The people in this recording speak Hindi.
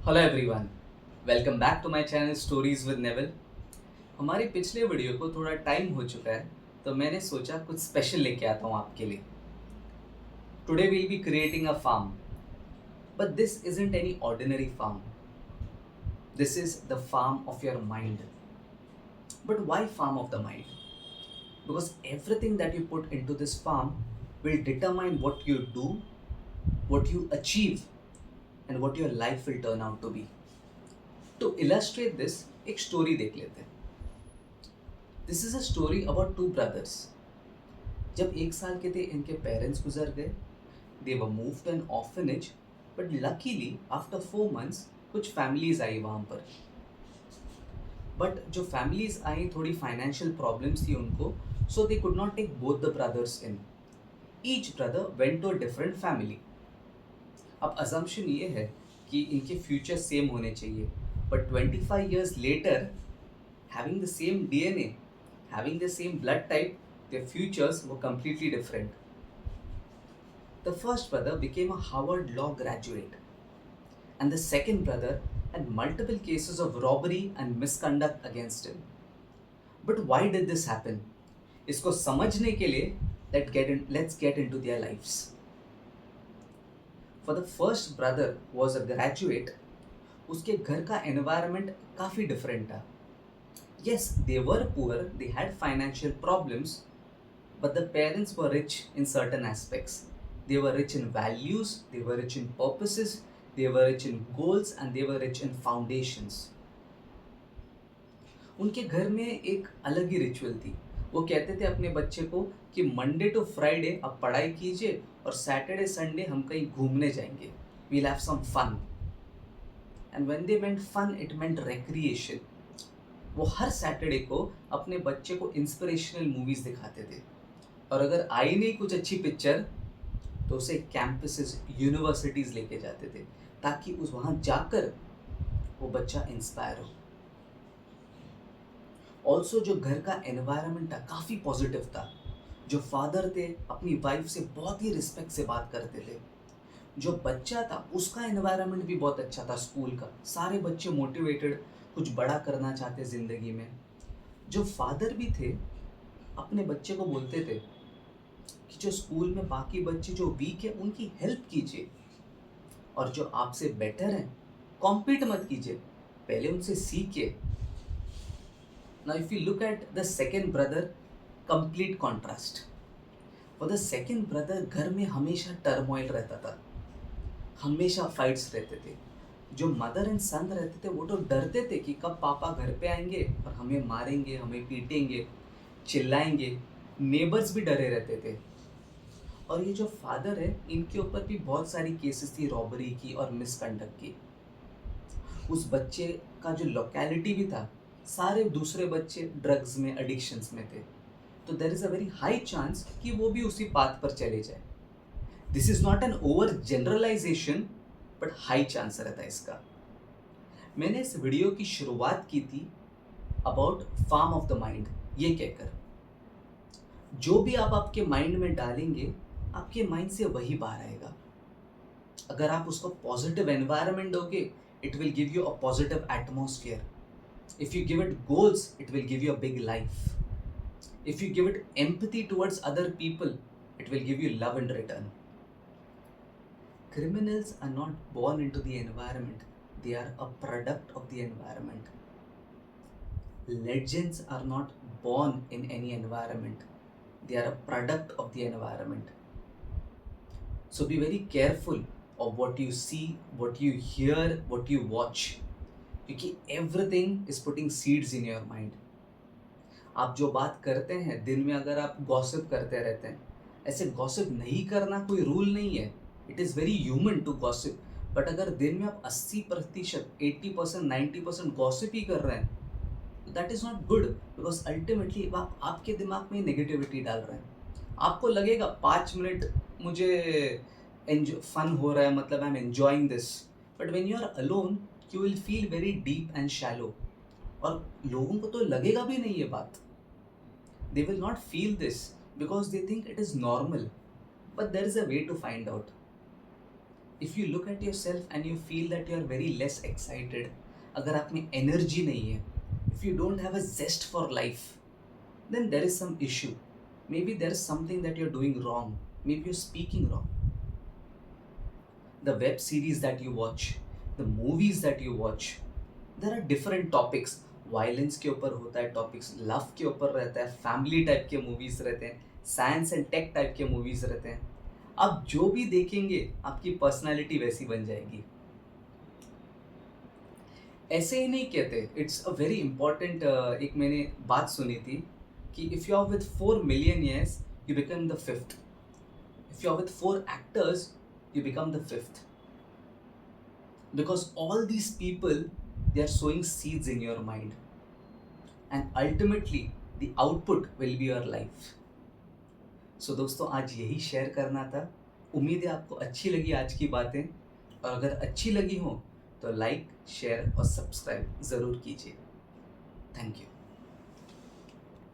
Hello everyone, welcome back to my channel stories with Naval. हमारे पिछले वीडियो को थोड़ा टाइम हो चुका है, तो मैंने सोचा कुछ स्पेशल लेके आता हूँ आपके लिए। Today we'll be creating a farm, but this isn't any ordinary farm. This is the farm of your mind. But why farm of the mind? Because everything that you put into this farm will determine what you do, what you achieve, and what your life will turn out to be. To illustrate this, एक स्टोरी देख लेते हैं। This is a story about two brothers. जब 1 साल के थे, इनके पेरेंट्स गुजर गए। They were move to an orphanage, but luckily after 4 months कुछ फैमिलीज आई वहाँ पर। बट जो फैमिलीज आई, थोड़ी फाइनेंशियल प्रॉब्लम्स थी उनको, so they could not take both the brothers in. Each brother went to a different family. अब अजम्पशन ये है कि इनके फ्यूचर सेम होने चाहिए, but 25 years later, having the same DNA, having the same blood type, their futures were completely different. The first brother became a Harvard Law graduate, and the second brother had multiple cases of robbery and misconduct against him. But why did this happen? इसको समझने के लिए let's get into their lives. For the first brother who was a graduate, उसके घर का environment काफ़ी different था. Yes, they were poor, they had financial problems, but the parents were rich in certain aspects. They were rich in values, they were rich in purposes, they were rich in goals, and they were rich in foundations. उनके घर में एक अलग ही रिचुअल थी। वो कहते थे अपने बच्चे को कि मंडे टू फ्राइडे आप पढ़ाई कीजिए और सैटरडे संडे हम कहीं घूमने जाएंगे। We'll have some fun. And when they meant fun, it meant recreation. वो हर सैटरडे को अपने बच्चे को इंस्पिरेशनल मूवीज़ दिखाते थे, और अगर आई नहीं कुछ अच्छी पिक्चर तो उसे कैंपसेस, यूनिवर्सिटीज़ लेके जाते थे, ताकि उस वहाँ जाकर वो बच्चा इंस्पायर हो। ऑल्सो जो घर का एनवायरनमेंट था काफ़ी पॉजिटिव था। जो फादर थे अपनी वाइफ से बहुत ही रिस्पेक्ट से बात करते थे। जो बच्चा था उसका एनवायरनमेंट भी बहुत अच्छा था स्कूल का। सारे बच्चे मोटिवेटेड, कुछ बड़ा करना चाहते ज़िंदगी में। जो फादर भी थे, अपने बच्चे को बोलते थे कि जो स्कूल में बाकी बच्चे जो वीक है उनकी हेल्प कीजिए, और जो आपसे बेटर हैं कॉम्पीट मत कीजिए, पहले उनसे सीखिए। Now if you look at the second brother, complete contrast. For the second brother घर में हमेशा टर्मोइल रहता था, हमेशा फाइट्स रहते थे। जो मदर एंड सन रहते थे वो तो डरते थे कि कब पापा घर पे आएंगे और हमें मारेंगे, हमें पीटेंगे, चिल्लाएंगे। नेबर्स भी डरे रहते थे। और ये जो फादर है, इनके ऊपर भी बहुत सारी केसेस थी रॉबरी की और मिसकंडक्ट की। उस बच्चे का जो लोकेलिटी भी था, सारे दूसरे बच्चे ड्रग्स में, एडिक्शंस में थे, तो there is a very high chance कि वो भी उसी पाथ पर चले जाए। This is not an over generalisation, but high chance रहता है इसका। मैंने इस वीडियो की शुरुआत की थी about farm of the mind, ये कहकर जो भी आप आपके माइंड में डालेंगे, आपके माइंड से वही बाहर आएगा। अगर आप उसको पॉजिटिव एनवायरनमेंट दोगे, it will give you a positive atmosphere. If you give it goals, it will give you a big life. If you give it empathy towards other people, it will give you love in return. Criminals are not born into the environment, they are a product of the environment. Legends are not born in any environment, they are a product of the environment. So be very careful of what you see, what you hear, what you watch, क्योंकि everything is putting seeds in your mind. आप जो बात करते हैं दिन में, अगर आप गॉसिप करते रहते हैं, ऐसे गॉसिप नहीं करना कोई रूल नहीं है। It is very human to gossip, but अगर दिन में आप 80%, 80%, 90% गॉसिप ही कर रहे हैं, that is not good, because ultimately आप आपके दिमाग में नेगेटिविटी डाल रहे हैं। आपको लगेगा 5 मिनट मुझे फन हो रहा है, मतलब I am enjoying this, but when you are alone you will feel very deep and shallow. और लोगों को तो लगेगा भी नहीं ये बात। They will not feel this because they think it is normal. But there is a way to find out. If you look at yourself and you feel that you are very less excited, अगर आप में एनर्जी नहीं है, if you don't have a zest for life, then there is some issue. Maybe there is something that you're doing wrong. Maybe you're speaking wrong. The web series that you watch, the movies that you watch, there are different topics. Violence के ऊपर होता है टॉपिक्स, लव के ऊपर रहता है, फैमिली टाइप के मूवीज रहते हैं, साइंस एंड टेक टाइप के मूवीज रहते हैं. आप जो भी देखेंगे आपकी पर्सनालिटी वैसी बन जाएगी. ऐसे ही नहीं कहते. It's a very important. एक मैंने बात सुनी थी कि if you are with 4 millionaires you become the fifth. If you are with 4 actors you become the fifth. Because all these people, they are sowing seeds in your mind, and ultimately the output will be your life. So दोस्तों, आज यही शेयर करना था. उम्मीद है आपको अच्छी लगी आज की बातें, और अगर अच्छी लगी हो तो लाइक, शेयर और सब्सक्राइब ज़रूर कीजिए. Thank you.